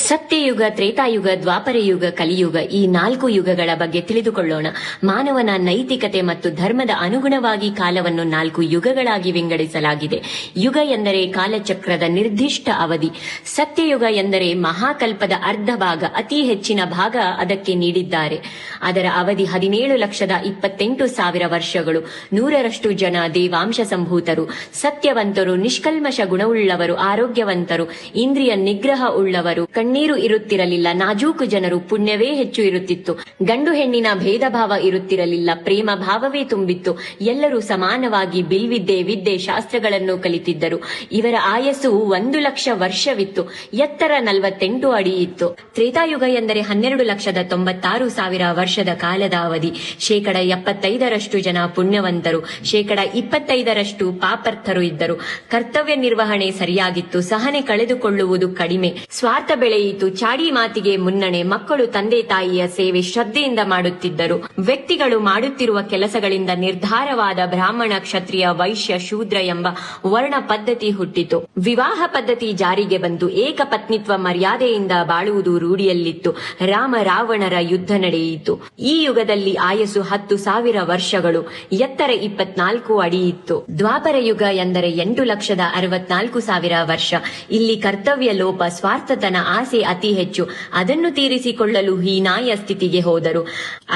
ಸತ್ಯಯುಗ, ತ್ರೇತಾಯುಗ, ದ್ವಾಪರ ಯುಗ, ಕಲಿಯುಗ ಈ 4 ಯುಗಗಳ ಬಗ್ಗೆ ತಿಳಿದುಕೊಳ್ಳೋಣ. ಮಾನವನ ನೈತಿಕತೆ ಮತ್ತು ಧರ್ಮದ ಅನುಗುಣವಾಗಿ ಕಾಲವನ್ನು 4 ಯುಗಗಳಾಗಿ ವಿಂಗಡಿಸಲಾಗಿದೆ. ಯುಗ ಎಂದರೆ ಕಾಲಚಕ್ರದ ನಿರ್ದಿಷ್ಟ ಅವಧಿ. ಸತ್ಯಯುಗ ಎಂದರೆ ಮಹಾಕಲ್ಪದ ಅರ್ಧ ಭಾಗ, ಅತಿ ಹೆಚ್ಚಿನ ಭಾಗ ಅದಕ್ಕೆ ನೀಡಿದ್ದಾರೆ. ಅದರ ಅವಧಿ 17,28,000 ವರ್ಷಗಳು. 100ರಷ್ಟು ಜನ ದೇವಾಂಶ ಸಂಭೂತರು, ಸತ್ಯವಂತರು, ನಿಷ್ಕಲ್ಮಶ ಗುಣವುಳ್ಳವರು, ಆರೋಗ್ಯವಂತರು, ಇಂದ್ರಿಯ ನಿಗ್ರಹ ಉಳ್ಳವರು, ಕಣ್ಣೀರು ಇರುತ್ತಿರಲಿಲ್ಲ, ನಾಜೂಕು ಜನರು, ಪುಣ್ಯವೇ ಹೆಚ್ಚು ಇರುತ್ತಿತ್ತು, ಗಂಡು ಹೆಣ್ಣಿನ ಭೇದ ಭಾವ ಇರುತ್ತಿರಲಿಲ್ಲ, ಪ್ರೇಮ ಭಾವವೇ ತುಂಬಿತ್ತು, ಎಲ್ಲರೂ ಸಮಾನವಾಗಿ ಬಿಲ್ವಿದ್ಯೆ, ವಿದ್ಯೆ, ಶಾಸ್ತ್ರಗಳನ್ನು ಕಲಿತಿದ್ದರು. ಇವರ ಆಯಸ್ಸು 1,00,000 ವರ್ಷವಿತ್ತು, ಎತ್ತರ 48 ಅಡಿ ಇತ್ತು. ತ್ರೇತಾಯುಗ ಎಂದರೆ 12,96,000 ವರ್ಷದ ಕಾಲದ ಅವಧಿ. 75% ಜನ ಪುಣ್ಯವಂತರು, 25% ಪಾಪರ್ಥರು ಇದ್ದರು. ಕರ್ತವ್ಯ ನಿರ್ವಹಣೆ ಸರಿಯಾಗಿತ್ತು, ಸಹನೆ ಕಳೆದುಕೊಳ್ಳುವುದು ಕಡಿಮೆ, ಸ್ವಾರ್ಥ ಬೆಳೆಯಿತು, ಚಾಡಿ ಮಾತಿಗೆ ಮುನ್ನಣೆ, ಮಕ್ಕಳು ತಂದೆ ತಾಯಿಯ ಸೇವೆ ಶ್ರದ್ಧೆಯಿಂದ ಮಾಡುತ್ತಿದ್ದರು. ವ್ಯಕ್ತಿಗಳು ಮಾಡುತ್ತಿರುವ ಕೆಲಸಗಳಿಂದ ನಿರ್ಧಾರವಾದ ಬ್ರಾಹ್ಮಣ, ಕ್ಷತ್ರಿಯ, ವೈಶ್ಯ, ಶೂದ್ರ ಎಂಬ ವರ್ಣ ಪದ್ಧತಿ ಹುಟ್ಟಿತು. ವಿವಾಹ ಪದ್ಧತಿ ಜಾರಿಗೆ ಬಂತು. ಏಕಪತ್ನಿತ್ವ ಮರ್ಯಾದೆಯಿಂದ ಬಾಳುವುದು ರೂಢಿಯಲ್ಲಿತ್ತು. ರಾಮ ರಾವಣರ ಯುದ್ಧ ನಡೆಯಿತು. ಈ ಯುಗದಲ್ಲಿ ಆಯಸ್ಸು 10,000 ವರ್ಷಗಳು, ಎತ್ತರ 24 ಅಡಿ ಇತ್ತು. ದ್ವಾಪರ ಯುಗ ಎಂದರೆ 8,64,000 ವರ್ಷ. ಇಲ್ಲಿ ಕರ್ತವ್ಯ ಲೋಪ, ಸ್ವಾರ್ಥತನ, ಆಸೆ ಅತಿ ಹೆಚ್ಚು. ಅದನ್ನು ತೀರಿಸಿಕೊಳ್ಳಲು ಹೀನಾಯ ಸ್ಥಿತಿಗೆ ಹೋದರು.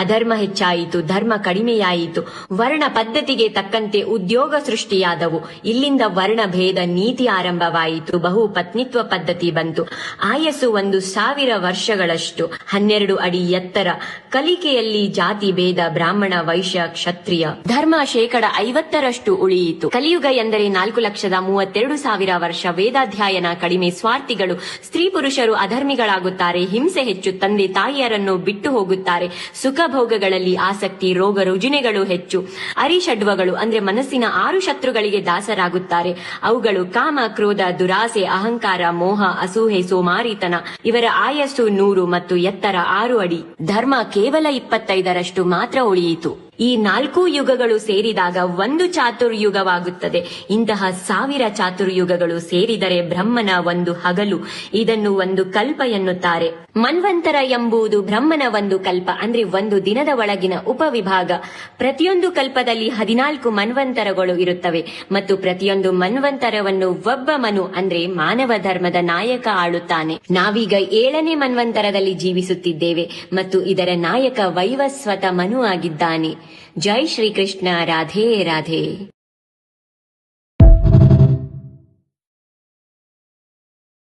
ಅಧರ್ಮ ಹೆಚ್ಚಾಯಿತು, ಧರ್ಮ ಕಡಿಮೆಯಾಯಿತು. ವರ್ಣ ಪದ್ಧತಿಗೆ ತಕ್ಕಂತೆ ಉದ್ಯೋಗ ಸೃಷ್ಟಿಯಾದವು. ಇಲ್ಲಿಂದ ವರ್ಣ ಭೇದ ನೀತಿ ಆರಂಭವಾಯಿತು. ಬಹು ಪತ್ನಿತ್ವ ಪದ್ಧತಿ ಬಂತು. ಆಯಸ್ಸು 1,000 ವರ್ಷಗಳಷ್ಟು, 12 ಅಡಿ ಎತ್ತರ. ಕಲಿಕೆಯಲ್ಲಿ ಜಾತಿ ಭೇದ, ಬ್ರಾಹ್ಮಣ, ವೈಶ್ಯ, ಕ್ಷತ್ರಿಯ. ಧರ್ಮ 50% ಉಳಿಯಿತು. ಕಲಿಯುಗ ಎಂದರೆ 4,32,000 ವರ್ಷ. ವೇದಾಧ್ಯಯನ ಕಡಿಮೆ, ಸ್ವಾರ್ಥಿಗಳು, ಸ್ತ್ರೀ ಪುರುಷರು ಅಧರ್ಮಿಗಳಾಗುತ್ತಾರೆ, ಹಿಂಸೆ ಹೆಚ್ಚು, ತಂದೆ ತಾಯಿಯರನ್ನು ಬಿಟ್ಟು ಹೋಗುತ್ತಾರೆ, ಸುಖ ಭೋಗಗಳಲ್ಲಿ ಆಸಕ್ತಿ, ರೋಗ ರುಜಿನಗಳು ಹೆಚ್ಚು. ಅರಿಷಡ್ವಗಳು ಅಂದ್ರೆ ಮನಸ್ಸಿನ 6 ಶತ್ರುಗಳಿಗೆ ದಾಸರಾಗುತ್ತಾರೆ. ಅವುಗಳು ಕಾಮ, ಕ್ರೋಧ, ದುರಾಸೆ, ಅಹಂಕಾರ, ಮೋಹ, ಅಸೂಹೆ, ಸೋಮಾರಿತನ. ಇವರ ಆಯಸ್ಸು 100 ಮತ್ತು ಎತ್ತರ 6 ಅಡಿ. ಧರ್ಮ ಕೇವಲ 25% ಮಾತ್ರ ಉಳಿಯಿತು. ಈ 4 ಯುಗಗಳು ಸೇರಿದಾಗ ಒಂದು ಚಾತುರ್ಯುಗವಾಗುತ್ತದೆ. ಇಂತಹ 1000 ಚಾತುರ್ಯುಗಗಳು ಸೇರಿದರೆ ಬ್ರಹ್ಮನ ಒಂದು ಹಗಲು. ಇದನ್ನು ಒಂದು ಕಲ್ಪ ಎನ್ನುತ್ತಾರೆ. ಮನ್ವಂತರ ಎಂಬುದು ಬ್ರಹ್ಮನ ಒಂದು ಕಲ್ಪ, ಅಂದ್ರೆ ಒಂದು ದಿನದ ಒಳಗಿನ ಉಪವಿಭಾಗ. ಪ್ರತಿಯೊಂದು ಕಲ್ಪದಲ್ಲಿ 14 ಮನ್ವಂತರಗಳು ಇರುತ್ತವೆ ಮತ್ತು ಪ್ರತಿಯೊಂದು ಮನ್ವಂತರವನ್ನು ಒಬ್ಬ ಮನು ಅಂದ್ರೆ ಮಾನವ ಧರ್ಮದ ನಾಯಕ ಆಳುತ್ತಾನೆ. ನಾವೀಗ 7ನೇ ಮನ್ವಂತರದಲ್ಲಿ ಜೀವಿಸುತ್ತಿದ್ದೇವೆ ಮತ್ತು ಇದರ ನಾಯಕ ವೈವಸ್ವತ ಮನು ಆಗಿದ್ದಾನೆ. ಜೈ ಶ್ರೀಕೃಷ್ಣ. ರಾಧೇ ರಾಧೇ.